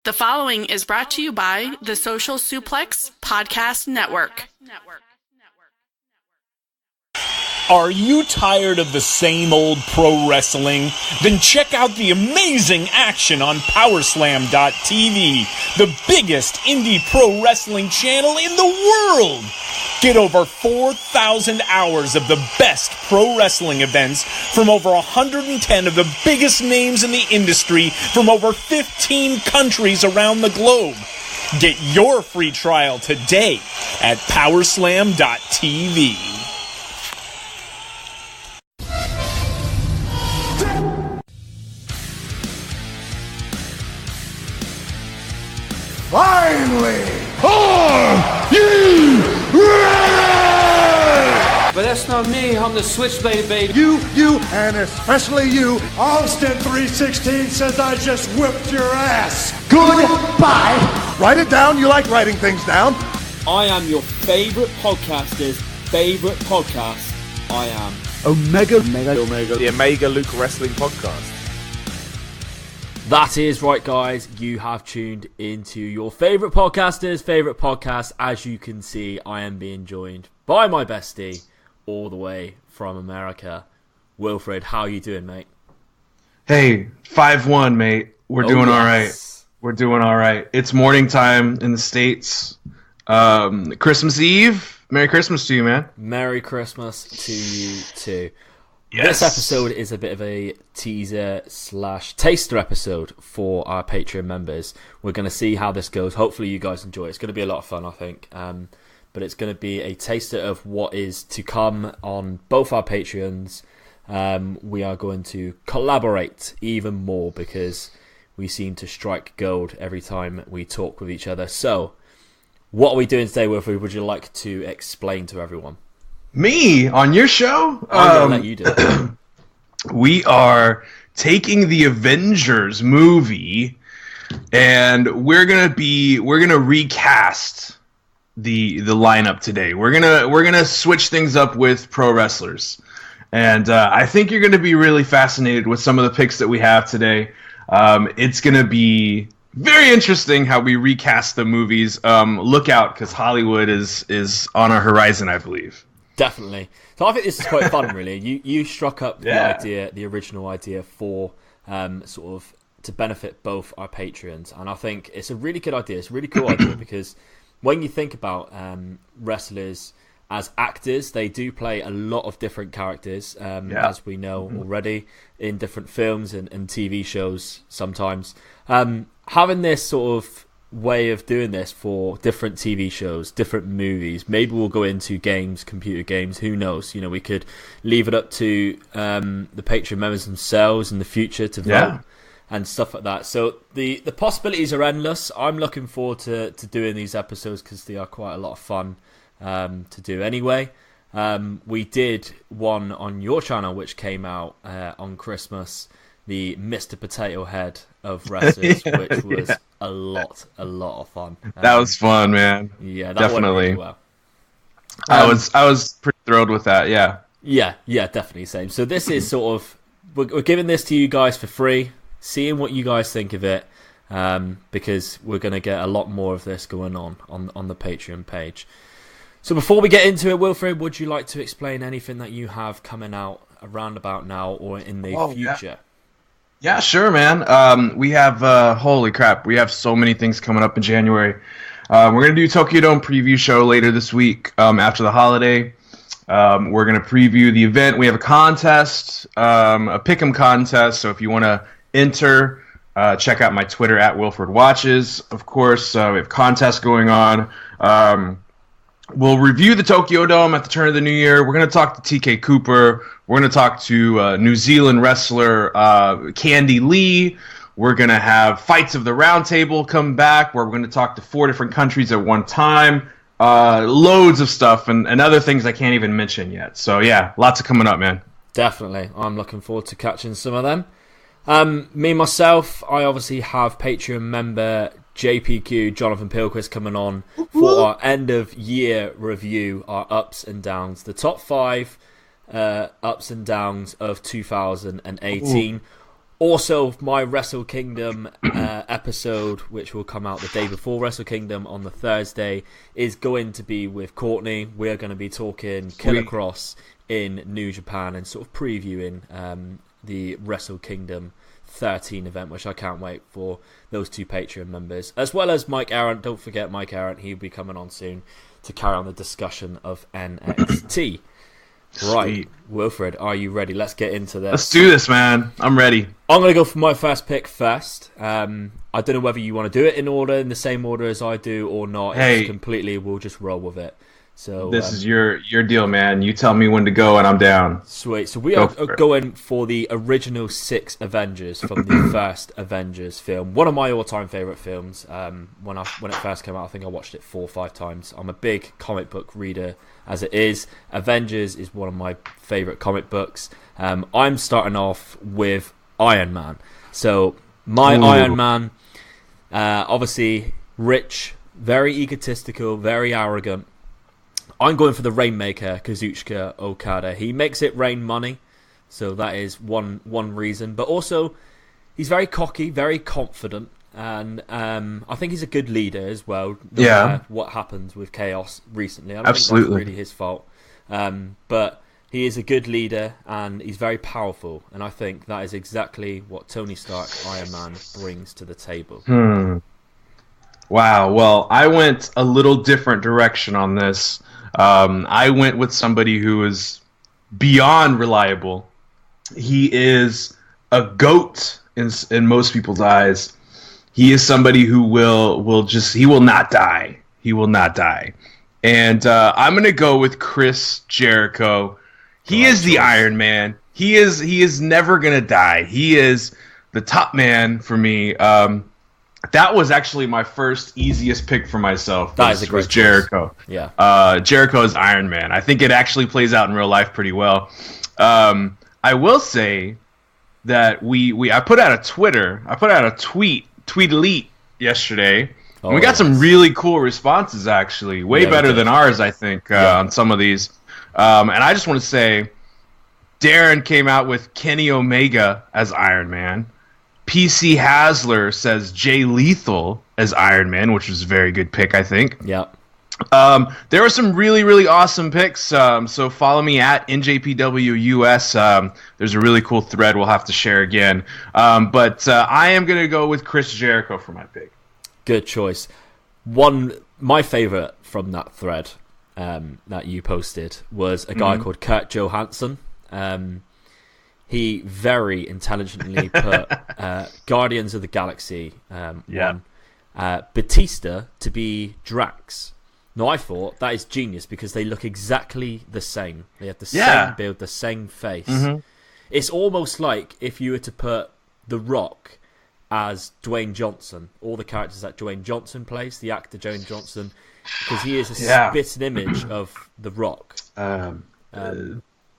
The following is brought to you by the Social Suplex Podcast Network. Are you tired of the same old pro wrestling? Then check out the amazing action on Powerslam.tv, the biggest indie pro wrestling channel in the world. Get over 4,000 hours of the best pro wrestling events from over 110 of the biggest names in the industry from over 15 countries around the globe. Get your free trial today at Powerslam.tv. Finally, are you ready? But that's not me, I'm the Switchblade, baby. You, and especially you. Austin 316 says I just whipped your ass. Goodbye. Write it down, you like writing things down. I am your favorite podcaster's favorite podcast. I am Omega, the Omega Luke Wrestling Podcast. That is right, guys. You have tuned into your favourite podcaster's favourite podcast. As you can see, I am being joined by my bestie all the way from America. Wilfred, how are you doing, mate? Hey, 5-1, mate. We're doing all right. We're doing all right. It's morning time in the States. Christmas Eve. Merry Christmas to you, man. Merry Christmas to you too. Yes. This episode is a bit of a teaser/taster episode for our Patreon members. We're going to see how this goes. Hopefully you guys enjoy it. It's going to be a lot of fun, I think. But it's going to be a taster of what is to come on both our Patreons. We are going to collaborate even more because we seem to strike gold every time we talk with each other. So, what are we doing today, Wilfred? Would you like to explain to everyone? Me on your show? I'm gonna let you do it. We are taking the Avengers movie, and we're gonna recast the lineup today. We're gonna switch things up with pro wrestlers, and I think you're gonna be really fascinated with some of the picks that we have today. It's gonna be very interesting how we recast the movies. Look out, because Hollywood is on our horizon, I believe. Definitely. So I think this is quite fun, really. You struck up the original idea for sort of to benefit both our patrons, and I think it's a really good idea. It's a really cool idea because when you think about wrestlers as actors, they do play a lot of different characters, as we know already, in different films and TV shows sometimes. Having this sort of way of doing this for different TV shows, different movies. Maybe we'll go into games, computer games. Who knows? You know, we could leave it up to the Patreon members themselves in the future to vote and stuff like that. So the possibilities are endless. I'm looking forward to doing these episodes because they are quite a lot of fun to do. Anyway, we did one on your channel which came out on Christmas. The Mr. Potato Head of wrestlers, which was a lot of fun. That was fun, man. Yeah, that definitely. went really well. I was pretty thrilled with that. Yeah, definitely same. So this is sort of we're giving this to you guys for free, seeing what you guys think of it, because we're going to get a lot more of this going on the Patreon page. So before we get into it, Wilfred, would you like to explain anything that you have coming out around about now or in the future? Yeah, sure, man. We have, holy crap, we have so many things coming up in January. We're going to do Tokyo Dome preview show later this week after the holiday. We're going to preview the event. We have a contest, a pick'em contest, so if you want to enter, check out my Twitter at Wilfred Watches. Of course, we have contests going on. We'll review the Tokyo Dome at the turn of the new year. We're going to talk to TK Cooper. We're going to talk to New Zealand wrestler Candy Lee. We're going to have Fights of the Round Table come back, where we're going to talk to 4 different countries at one time. Loads of stuff and other things I can't even mention yet. So, yeah, lots of coming up, man. Definitely. I'm looking forward to catching some of them. Me, myself, I obviously have Patreon member JPQ, Jonathan Pilquist, coming on for our end-of-year review, our ups and downs. The top 5 ups and downs of 2018. Also, my Wrestle Kingdom episode, which will come out the day before Wrestle Kingdom on the Thursday, is going to be with Courtney. We're going to be talking Killer Cross in New Japan and sort of previewing the Wrestle Kingdom 13 event, which I can't wait for those two Patreon members, as well as Mike Aaron. Don't forget Mike Aaron. He'll be coming on soon to carry on the discussion of NXT. Right, Wilfred, are you ready? Let's get into this. Let's do this, man. I'm ready. I'm going to go for my first pick first. I don't know whether you want to do it in the same order as I do or not. Hey, it's completely, we'll just roll with it. So this is your deal, man. You tell me when to go, and I'm down. Sweet. So we are going for the original 6 Avengers from the first Avengers film. One of my all-time favorite films. When it first came out, I think I watched it 4 or 5 times. I'm a big comic book reader as it is. Avengers is one of my favorite comic books. I'm starting off with Iron Man. So my Iron Man, obviously rich, very egotistical, very arrogant. I'm going for the Rainmaker, Kazuchika Okada. He makes it rain money, so that is one reason. But also, he's very cocky, very confident, and I think he's a good leader as well. No matter what happens with Chaos recently, I don't think that's really his fault. But he is a good leader, and he's very powerful, and I think that is exactly what Tony Stark, Iron Man, brings to the table. Wow. Well, I went a little different direction on this. I went with somebody who is beyond reliable. He is a GOAT in most people's eyes. He is somebody who will not die. He will not die. And I'm going to go with Chris Jericho. He is the Iron Man. He is never going to die. He is the top man for me. That was actually my first easiest pick for myself. Was Jericho. Yeah. Jericho's Iron Man. I think it actually plays out in real life pretty well. I will say that I put out a tweet elite yesterday. And we got some really cool responses, actually. Way better than ours, I think, on some of these. And I just want to say, Darren came out with Kenny Omega as Iron Man. PC Hasler says Jay Lethal as Iron Man, which was a very good pick, I think. Yeah. There were some really, really awesome picks. So follow me at NJPWUS. There's a really cool thread we'll have to share again. But I am going to go with Chris Jericho for my pick. Good choice. My favorite from that thread that you posted was a guy called Kurt Johansson. He very intelligently put Guardians of the Galaxy Batista to be Drax. Now, I thought that is genius because they look exactly the same. They have the same build, the same face. Mm-hmm. It's almost like if you were to put The Rock as Dwayne Johnson, all the characters that Dwayne Johnson plays, the actor Dwayne Johnson, because he is a spitting image of The Rock. And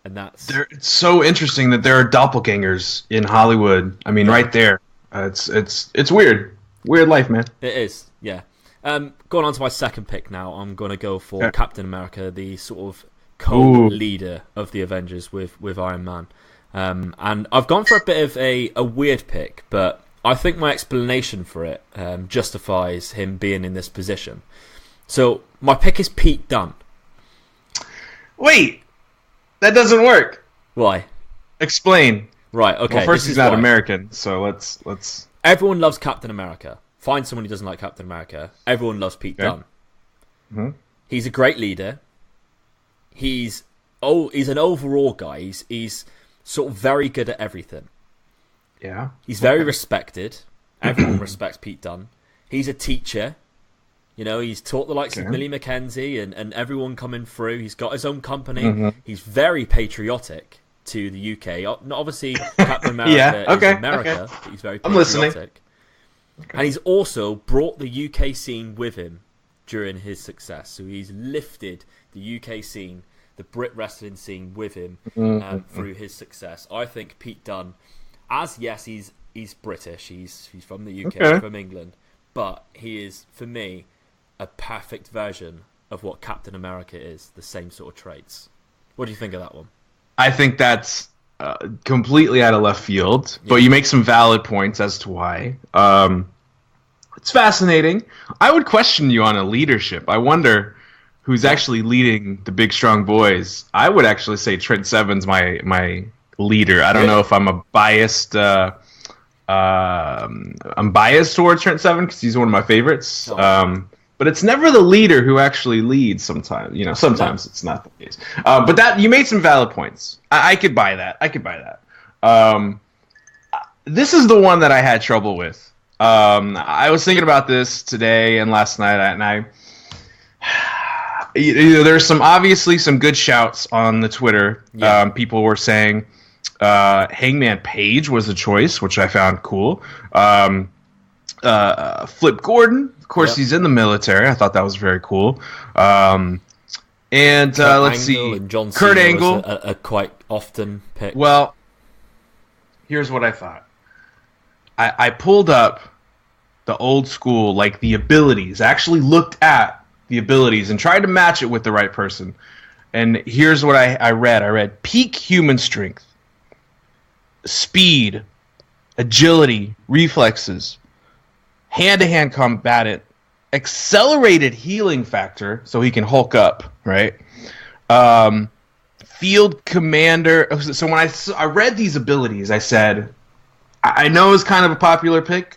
it's so interesting that there are doppelgangers in Hollywood. I mean, right there. It's weird. Weird life, man. It is, yeah. Going on to my second pick now, I'm going to go for Captain America, the sort of co-leader of the Avengers with Iron Man. And I've gone for a bit of a weird pick, but I think my explanation for it justifies him being in this position. So my pick is Pete Dunne. Wait! That doesn't work. Why? Explain. Right, okay. Well, first, he's not American, so let's... Everyone loves Captain America. Find someone who doesn't like Captain America. Everyone loves Pete Dunne. Mm-hmm. He's a great leader. He's an overall guy. He's sort of very good at everything. Yeah. He's very respected. Everyone respects Pete Dunne. He's a teacher. You know, he's taught the likes of Millie McKenzie and everyone coming through. He's got his own company. Mm-hmm. He's very patriotic to the UK. Obviously, Captain America is America, but he's very patriotic. I'm listening. And he's also brought the UK scene with him during his success. So he's lifted the UK scene, the Brit wrestling scene with him through his success. I think Pete Dunne, he's British. He's from the UK, from England. But he is, for me, a perfect version of what Captain America is, the same sort of traits. What do you think of that one? I think that's completely out of left field, but you make some valid points as to why. It's fascinating. I would question you on a leadership. I wonder who's actually leading the big strong boys. I would actually say Trent Seven's my leader. I don't know if I'm a biased. I'm biased towards Trent Seven because he's one of my favorites. But it's never the leader who actually leads. Sometimes, sometimes it's not the case. But that you made some valid points. I could buy that. This is the one that I had trouble with. I was thinking about this today and last night, and there's obviously some good shouts on the Twitter. Yeah. People were saying Hangman Page was a choice, which I found cool. Flip Gordon, of course, he's in the military. I thought that was very cool. And let's see, and John Kurt Cena Angle, was a quite often pick. Well, here's what I thought. I pulled up the old school, like the abilities. I actually looked at the abilities and tried to match it with the right person. And here's what I read. I read peak human strength, speed, agility, reflexes, hand-to-hand combatant, accelerated healing factor, so he can Hulk up, right? Field commander. So when I read these abilities, I said, I know it's kind of a popular pick,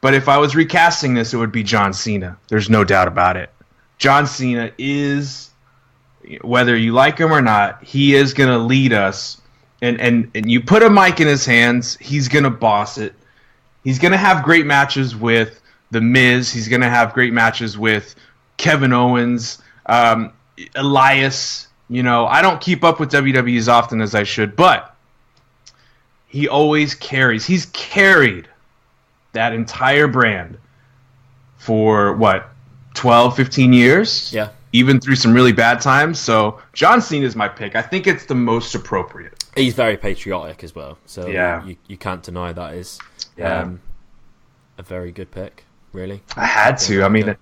but if I was recasting this, it would be John Cena. There's no doubt about it. John Cena is, whether you like him or not, he is going to lead us. And you put a mic in his hands, he's going to boss it. He's going to have great matches with The Miz. He's going to have great matches with Kevin Owens, Elias. I don't keep up with WWE as often as I should, but he always carries. He's carried that entire brand for, 12, 15 years? Yeah. Even through some really bad times. So John Cena is my pick. I think it's the most appropriate. He's very patriotic as well. So yeah. you can't deny that is a very good pick, really. I had to. I mean,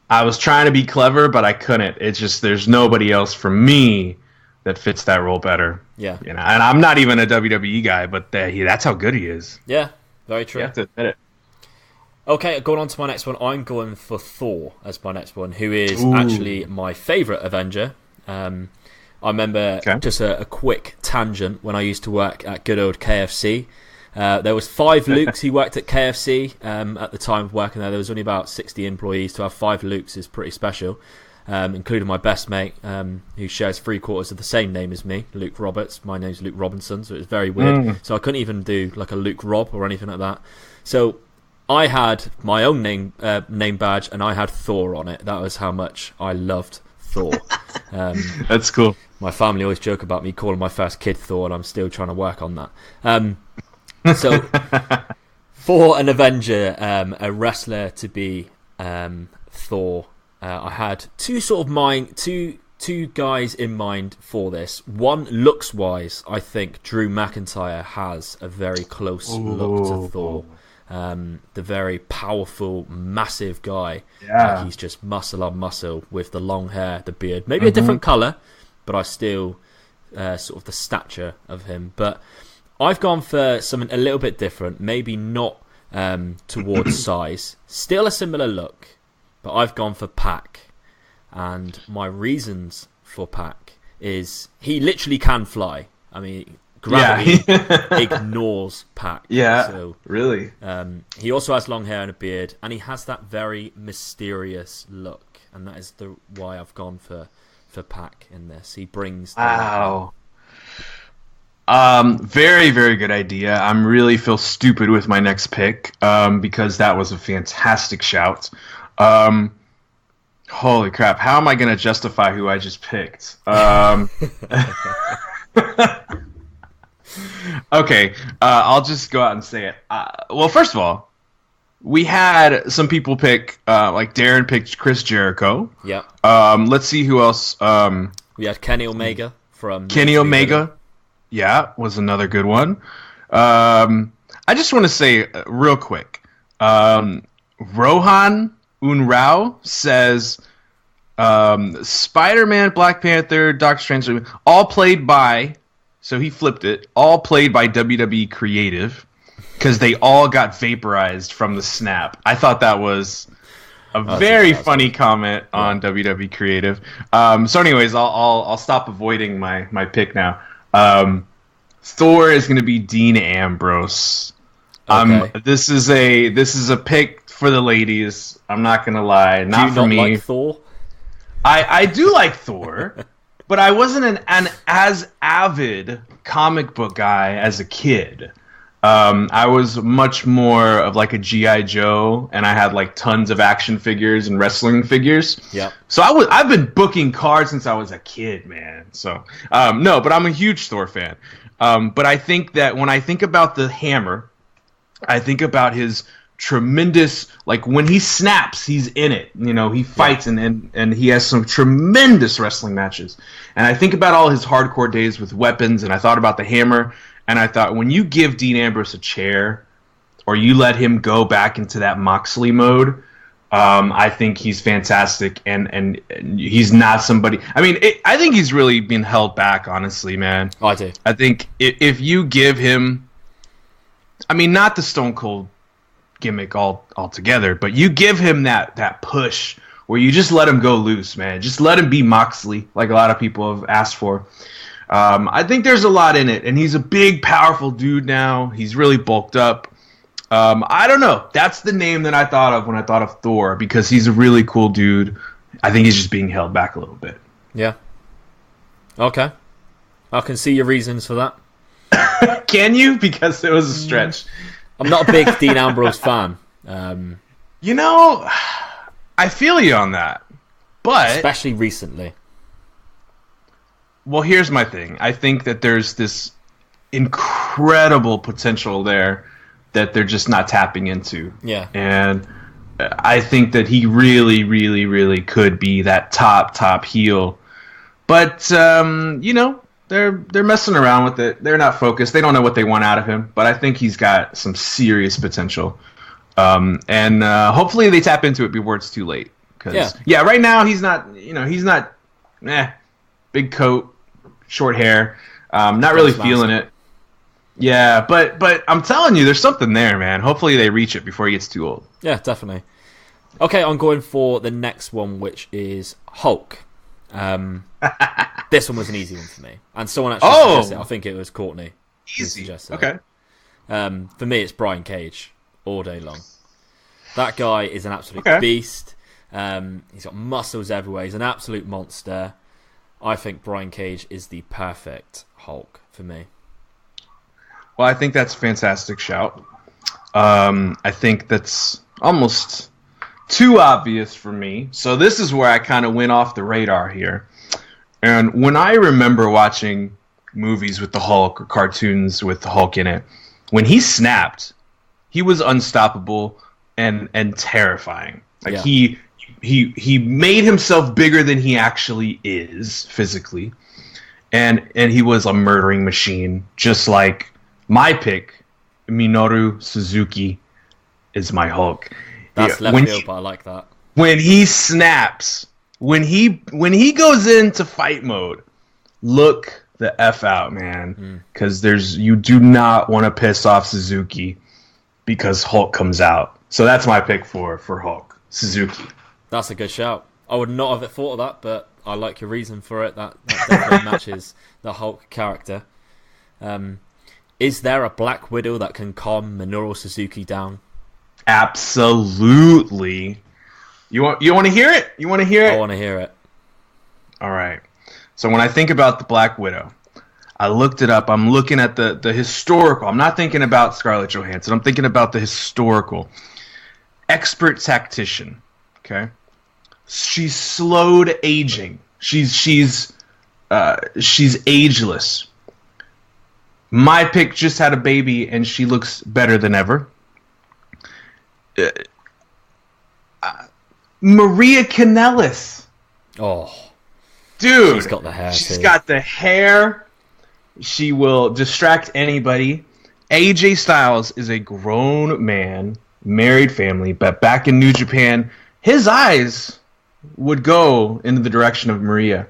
I was trying to be clever, but I couldn't. It's just there's nobody else for me that fits that role better. Yeah. And I'm not even a WWE guy, but that's how good he is. Yeah, very true. You have to admit it. Okay, going on to my next one. I'm going for Thor as my next one, who is actually my favourite Avenger. I remember just a quick tangent when I used to work at good old KFC. There was 5 Lukes who worked at KFC at the time of working there. There was only about 60 employees. To have 5 Lukes is pretty special, including my best mate, who shares 3/4 of the same name as me, Luke Roberts. My name's Luke Robinson, so it's very weird. So I couldn't even do like a Luke Rob or anything like that. So I had my own name badge, and I had Thor on it. That was how much I loved Thor. That's cool. My family always joke about me calling my first kid Thor, and I'm still trying to work on that. So, for an Avenger, a wrestler to be Thor, I had two guys in mind for this. One, looks-wise, I think Drew McIntyre has a very close look to Thor. The very powerful, massive guy. Yeah. Like he's just muscle on muscle with the long hair, the beard. Maybe a different colour, but I still sort of the stature of him. But I've gone for something a little bit different. Maybe not towards size. Still a similar look, but I've gone for Pac. And my reasons for Pac is he literally can fly. I mean, gravity ignores Pac. Yeah, so, really. He also has long hair and a beard, and he has that very mysterious look, and that is why I've gone for Pac in this. He brings. Wow. Very, very good idea. I'm really feel stupid with my next pick because that was a fantastic shout. Holy crap! How am I going to justify who I just picked? Okay, I'll just go out and say it. Well, first of all, we had some people pick, like Darren picked Chris Jericho. Yeah. Let's see who else. We had Kenny Omega from Kenny Omega. Yeah, was another good one. I just want to say real quick, Rohan Unrao says Spider-Man, Black Panther, Doctor Strange, all played by So he flipped it, all played by WWE Creative, because they all got vaporized from the snap. I thought that was a very funny comment on WWE Creative. So anyways, I'll stop avoiding my pick now. Thor is going to be Dean Ambrose. Okay. This is a pick for the ladies. I'm not going to lie. Not for me. Do you not like Thor? I do like Thor, but I wasn't an as avid comic book guy as a kid. I was much more of like a G.I. Joe, and I had like tons of action figures and wrestling figures. Yeah. So I've been booking cards since I was a kid, man. So no, but I'm a huge Thor fan. But I think that when I think about the hammer, I think about his tremendous, like when he snaps, he's in it. You know, he fights and he has some tremendous wrestling matches. And I think about all his hardcore days with weapons, and I thought about the hammer. And I thought, when you give Dean Ambrose a chair, or you let him go back into that Moxley mode, I think he's fantastic, and he's not somebody. I mean, I think he's really been held back, honestly, man. I do. I think if you give him, I mean, not the Stone Cold gimmick altogether, but you give him that push where you just let him go loose, man. Just let him be Moxley, like a lot of people have asked for. I think there's a lot in it, and he's a big, powerful dude now. He's really bulked up. I don't know. That's the name that I thought of when I thought of Thor, because he's a really cool dude. I think he's just being held back a little bit. Yeah. Okay. I can see your reasons for that. Can you? Because it was a stretch. I'm not a big Dean Ambrose fan. You know, I feel you on that. But especially recently. Well, here's my thing. I think that there's this incredible potential there that they're just not tapping into. Yeah. And I think that he really, really, really could be that top heel. But, you know, they're messing around with it. They're not focused. They don't know what they want out of him. But I think he's got some serious potential. And hopefully they tap into it before it's too late. Cause, yeah, right now he's not, big coat, short hair, not really feeling it. Yeah, but I'm telling you, there's something there, man. Hopefully they reach it before he gets too old. Yeah, definitely. Okay, I'm going for the next one, which is Hulk. This one was an easy one for me, and someone actually suggested it. I think it was Courtney. Easy. Okay. For me, it's Brian Cage all day long. That guy is an absolute beast. He's got muscles everywhere. He's an absolute monster. I think Brian Cage is the perfect Hulk for me. Well, I think that's a fantastic shout. I think that's almost too obvious for me. So this is where I kind of went off the radar here. And when I remember watching movies with the Hulk or cartoons with the Hulk in it, when he snapped, he was unstoppable and terrifying. Like he made himself bigger than he actually is physically, and he was a murdering machine, just like my pick, Minoru Suzuki, is my Hulk. That's left field, but I like that. When he snaps, when he goes into fight mode, look the F out, man, because you do not want to piss off Suzuki because Hulk comes out. So that's my pick for Hulk, Suzuki. That's a good shout. I would not have thought of that, but I like your reason for it. That definitely matches the Hulk character. Is there a Black Widow that can calm Minoru Suzuki down? Absolutely. You want to hear it? You want to hear it? I want to hear it. All right. So when I think about the Black Widow, I looked it up. I'm looking at the historical. I'm not thinking about Scarlett Johansson. I'm thinking about the historical. Expert tactician. Okay. She's slowed aging. She's ageless. My pick just had a baby and she looks better than ever. Maria Kanellis. Oh, dude, she's got the hair. She's got the hair. She will distract anybody. AJ Styles is a grown man, married family, but back in New Japan, his eyes would go into the direction of Maria.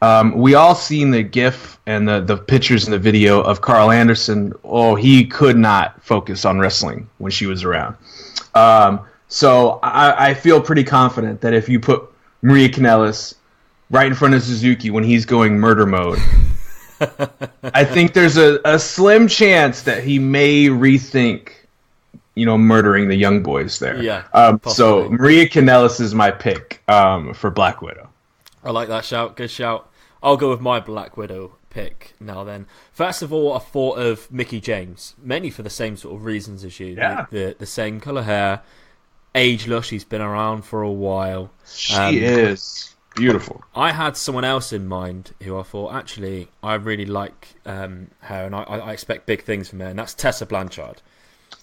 We all seen the GIF and the pictures in the video of Carl Anderson. Oh, he could not focus on wrestling when she was around. So I feel pretty confident that if you put Maria Kanellis right in front of Suzuki when he's going murder mode, I think there's a slim chance that he may rethink, murdering the young boys there. Yeah. So Maria Kanellis is my pick for Black Widow. I like that shout. Good shout. I'll go with my Black Widow pick now then. First of all, I thought of Mickie James, mainly for the same sort of reasons as you. Yeah. The same colour hair, ageless, she's been around for a while. She is beautiful. I had someone else in mind who I thought, actually, I really like her and I expect big things from her, and that's Tessa Blanchard.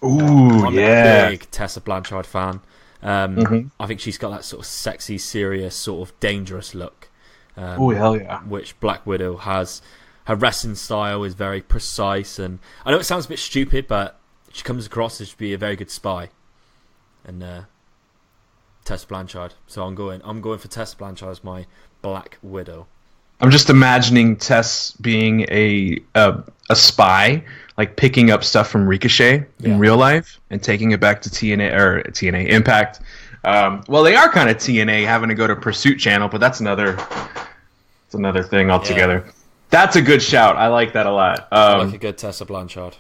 Ooh, I'm a big Tessa Blanchard fan. I think she's got that sort of sexy, serious, sort of dangerous look. Oh, hell yeah. Which Black Widow has. Her wrestling style is very precise, and I know it sounds a bit stupid, but she comes across as to be a very good spy. And Tessa Blanchard. So I'm going for Tessa Blanchard as my Black Widow. I'm just imagining Tess being a spy, like picking up stuff from Ricochet in real life and taking it back to TNA Impact. Well, they are kind of TNA having to go to Pursuit Channel, but that's another thing altogether. Yeah. That's a good shout. I like that a lot. I like a good Tessa Blanchard.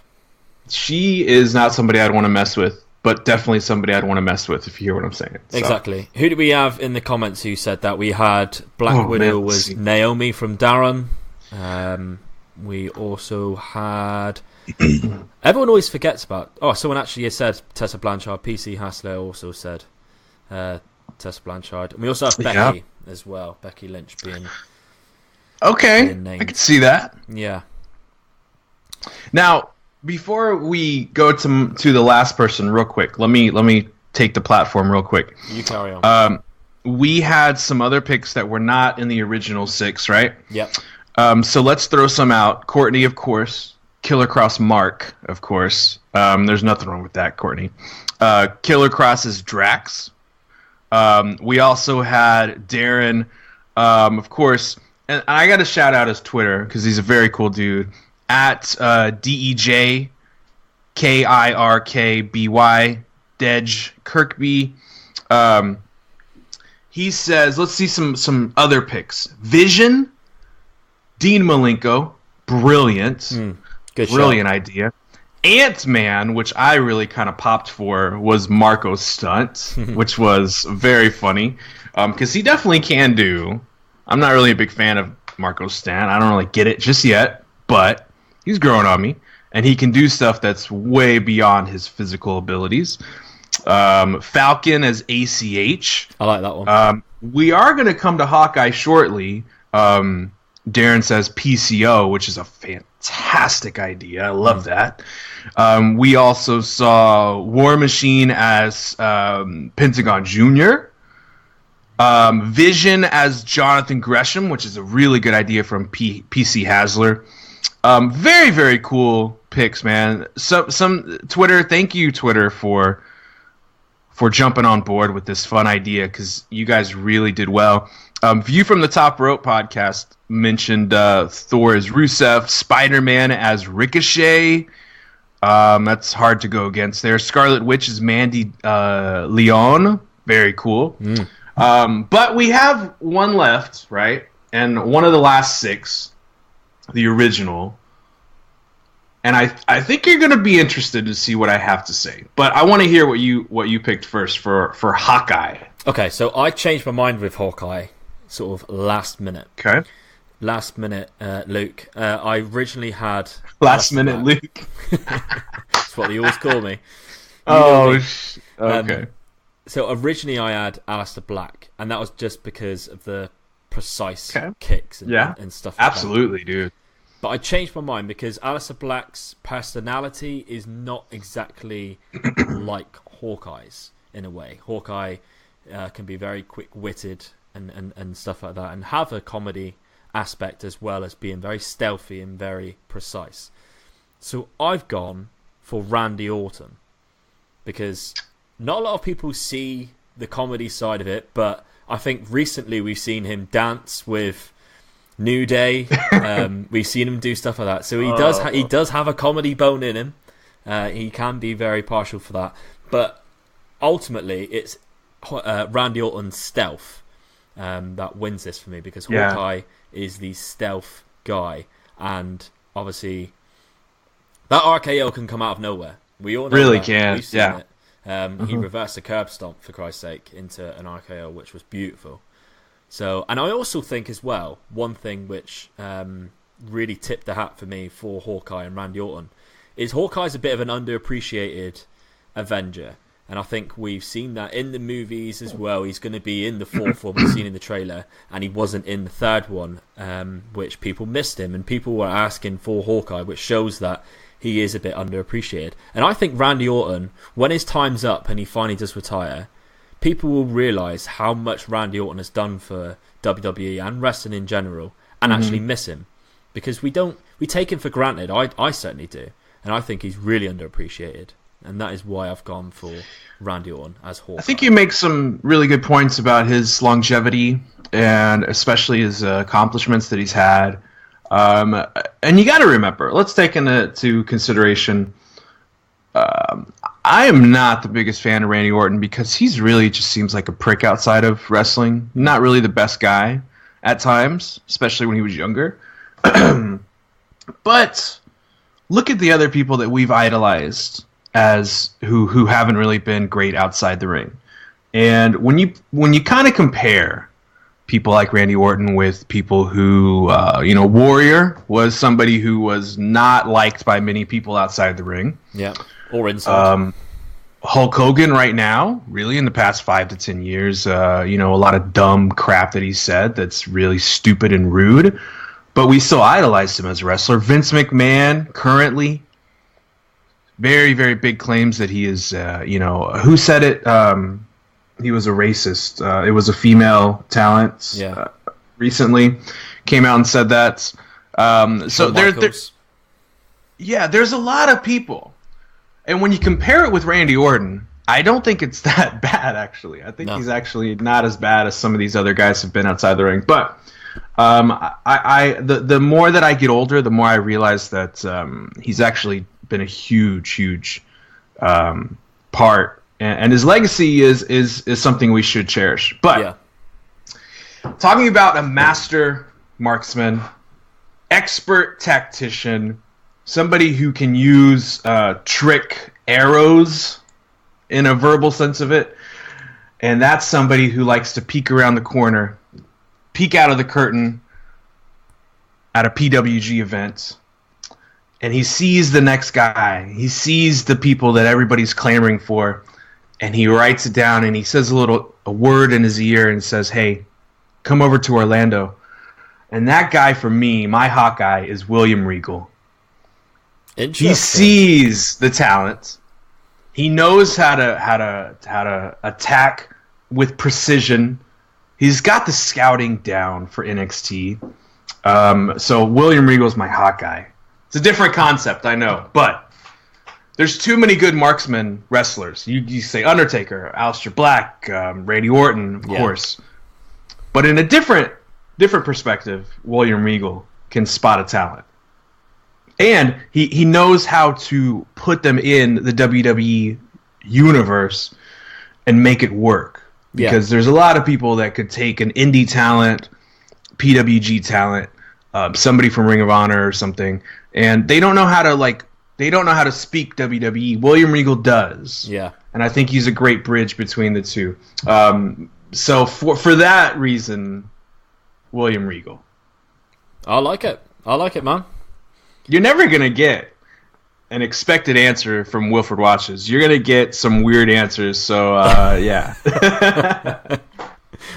She is not somebody I'd want to mess with, but definitely somebody I'd want to mess with, if you hear what I'm saying. So. Exactly. Who do we have in the comments who said that? We had Black Widow was Naomi from Darren. We also had... Everyone always forgets about... Oh, someone actually said Tessa Blanchard. PC Hassler also said Tessa Blanchard. And we also have Becky as well. Becky Lynch being... Okay, I can see that. Yeah. Now... Before we go to the last person real quick, let me take the platform real quick. You carry on. We had some other picks that were not in the original 6, right? Yep. So let's throw some out. Courtney, of course. Killer Cross Mark, of course. There's nothing wrong with that, Courtney. Killer Cross is Drax. We also had Darren, of course. And I got to shout out his Twitter because he's a very cool dude. At DEJ KIRKBY Dej Kirkby. He says, let's see some other picks. Vision, Dean Malenko, brilliant. Brilliant idea. Ant-Man, which I really kind of popped for, was Marco's stunt, which was very funny. Because he definitely can do. I'm not really a big fan of Marco's stunt. I don't really get it just yet, but he's growing on me, and he can do stuff that's way beyond his physical abilities. Falcon as ACH. I like that one. We are going to come to Hawkeye shortly. Darren says PCO, which is a fantastic idea. I love that. We also saw War Machine as Pentagon Jr., Vision as Jonathan Gresham, which is a really good idea from PC Hasler. Very, very cool picks, man. Some Twitter, thank you, Twitter, for jumping on board with this fun idea, because you guys really did well. View from the Top Rope podcast mentioned Thor as Rusev, Spider-Man as Ricochet. That's hard to go against there. Scarlet Witch is Mandy Leon. Very cool. But we have one left, right? And one of the last 6... the original, and I think you're going to be interested to see what I have to say. But I want to hear what you picked first for Hawkeye. Okay, so I changed my mind with Hawkeye, sort of last minute. Okay. Last minute, Luke. I originally had... Last minute, Luke. That's what they always call me. Okay. So originally I had Aleister Black, and that was just because of the precise kicks and stuff like absolutely that. Dude, but I changed my mind because Aleister Black's personality is not exactly like Hawkeye's in a way. Hawkeye can be very quick-witted and stuff like that, and have a comedy aspect as well as being very stealthy and very precise. So I've gone for Randy Orton because not a lot of people see the comedy side of it, but I think recently we've seen him dance with New Day. We've seen him do stuff like that. So he does have a comedy bone in him. He can be very partial for that. But ultimately, it's Randy Orton's stealth that wins this for me, because Hawkeye is the stealth guy, and obviously that RKO can come out of nowhere. We all know really that. can. We've seen it. He reversed a curb stomp, for Christ's sake, into an RKO, which was beautiful. So, and I also think as well, one thing which really tipped the hat for me for Hawkeye and Randy Orton is Hawkeye's a bit of an underappreciated Avenger. And I think we've seen that in the movies as well. He's going to be in the fourth one we've seen in the trailer, and he wasn't in the third one, which people missed him, and people were asking for Hawkeye, which shows that he is a bit underappreciated. And I think Randy Orton, when his time's up and he finally does retire, people will realise how much Randy Orton has done for WWE and wrestling in general, and actually miss him. Because we take him for granted. I certainly do. And I think he's really underappreciated. And that is why I've gone for Randy Orton as Hawkeye. I think you make some really good points about his longevity and especially his accomplishments that he's had. And you got to remember, let's take into consideration, I am not the biggest fan of Randy Orton because he's really just seems like a prick outside of wrestling. Not really the best guy at times, especially when he was younger. But look at the other people that we've idolized as who haven't really been great outside the ring. And when you kind of compare people like Randy Orton with people who, Warrior was somebody who was not liked by many people outside the ring. Yeah, or inside. Hulk Hogan right now, really in the past 5 to 10 years, a lot of dumb crap that he said that's really stupid and rude. But we still idolized him as a wrestler. Vince McMahon, currently, very, very big claims that he is, who said it? He was a racist. It was a female talent recently. Came out and said that. So there's a lot of people. And when you compare it with Randy Orton, I don't think it's that bad, actually. I think he's actually not as bad as some of these other guys have been outside the ring. But the more that I get older, the more I realize that he's actually been a huge part, and his legacy is something we should cherish. But talking about a master marksman, expert tactician, somebody who can use trick arrows in a verbal sense of it, and that's somebody who likes to peek around the corner, peek out of the curtain at a PWG event, and he sees the next guy. He sees the people that everybody's clamoring for, and he writes it down, and he says a word in his ear and says, "Hey, come over to Orlando." And that guy, for me, my Hawkeye, is William Regal. He sees the talent. He knows how to attack with precision. He's got the scouting down for NXT. So William Regal is my Hawkeye. It's a different concept, I know, but there's too many good marksman wrestlers. You say Undertaker, Aleister Black, Randy Orton, of course. But in a different perspective, William Regal can spot a talent. And he knows how to put them in the WWE universe and make it work. Because there's a lot of people that could take an indie talent, PWG talent, somebody from Ring of Honor or something, and they don't know how to speak WWE. William Regal does. Yeah. And I think he's a great bridge between the two. So for that reason, William Regal. I like it, man. You're never going to get an expected answer from Wilfred Watches. You're going to get some weird answers, so yeah.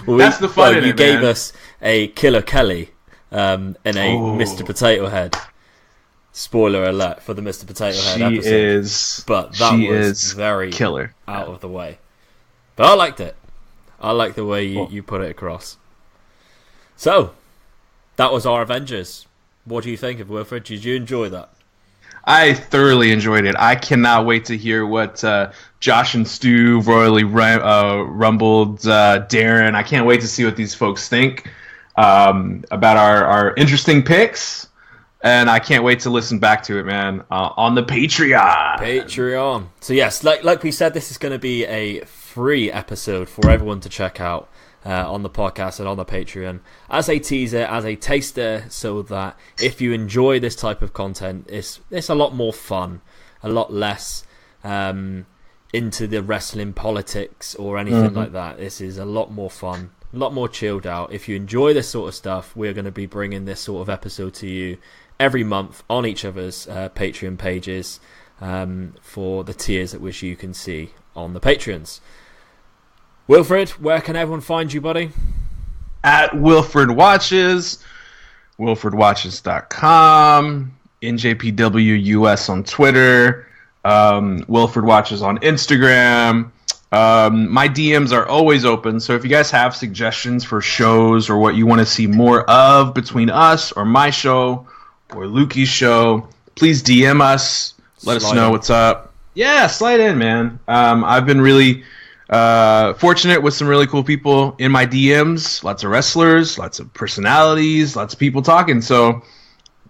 That's the fun in it, you gave us a Killer Kelly and a Mr. Potato Head. Spoiler alert for the Mr. Potato Head episode. But that was very killer. Out of the way. But I liked it. I like the way you put it across. So, that was our Avengers. What do you think of Wilfred? Did you enjoy that? I thoroughly enjoyed it. I cannot wait to hear what Josh and Stu royally rumbled, Darren. I can't wait to see what these folks think. about our interesting picks. And I can't wait to listen back to it, man, on the Patreon. So yes, like we said, this is going to be a free episode for everyone to check out on the podcast and on the Patreon as a teaser, as a taster, so that if you enjoy this type of content, it's a lot more fun, a lot less into the wrestling politics or anything like that. This is a lot more fun, a lot more chilled out. If you enjoy this sort of stuff, we're going to be bringing this sort of episode to you every month on each other's Patreon pages for the tiers at which you can see on the Patreons. Wilfred, where can everyone find you, buddy? At Wilfred Watches, wilfredwatches.com, NJPWUS on Twitter, Wilfred Watches on Instagram. My DMs are always open, so if you guys have suggestions for shows or what you want to see more of between us or my show or Lukey's show, please DM us. Let us know what's up. Yeah, slide in, man. I've been really fortunate with some really cool people in my DMs. Lots of wrestlers, lots of personalities, lots of people talking. So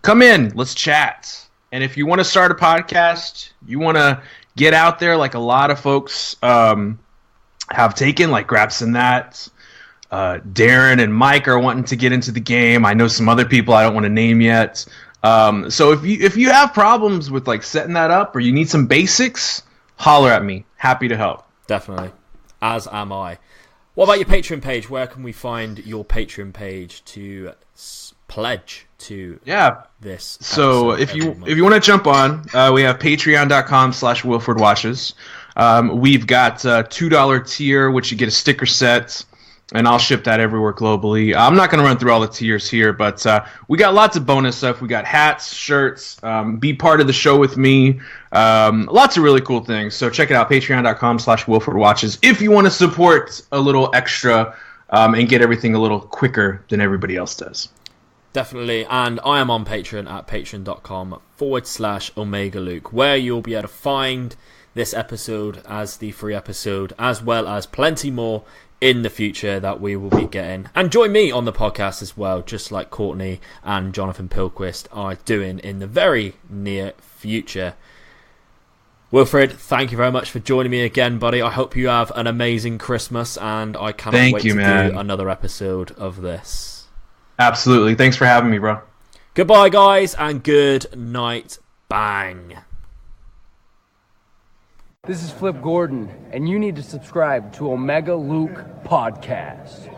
come in, let's chat. And if you want to start a podcast, you want to get out there like a lot of folks have taken, like Graps and that. Darren and Mike are wanting to get into the game. I know some other people I don't want to name yet. So if you have problems with like setting that up or you need some basics, holler at me. Happy to help. Definitely. As am I. What about your Patreon page? Where can we find your Patreon page to pledge to this? So if you want to jump on, we have patreon.com/WilfredWatches. We've got $2 tier, which you get a sticker set, and I'll ship that everywhere globally. I'm not going to run through all the tiers here, but we got lots of bonus stuff. We got hats, shirts, be part of the show with me. Lots of really cool things. So check it out, patreon.com/WilfredWatches, if you want to support a little extra and get everything a little quicker than everybody else does. Definitely. And I am on Patreon at patreon.com/Omega Luke, where you'll be able to find this episode as the free episode, as well as plenty more in the future that we will be getting. And join me on the podcast as well, just like Courtney and Jonathan Pilquist are doing in the very near future. Wilfred, thank you very much for joining me again, buddy. I hope you have an amazing Christmas, and I cannot wait to do another episode of this. Absolutely. Thanks for having me, bro. Goodbye, guys, and good night. Bang. This is Flip Gordon, and you need to subscribe to Omega Luke Podcast.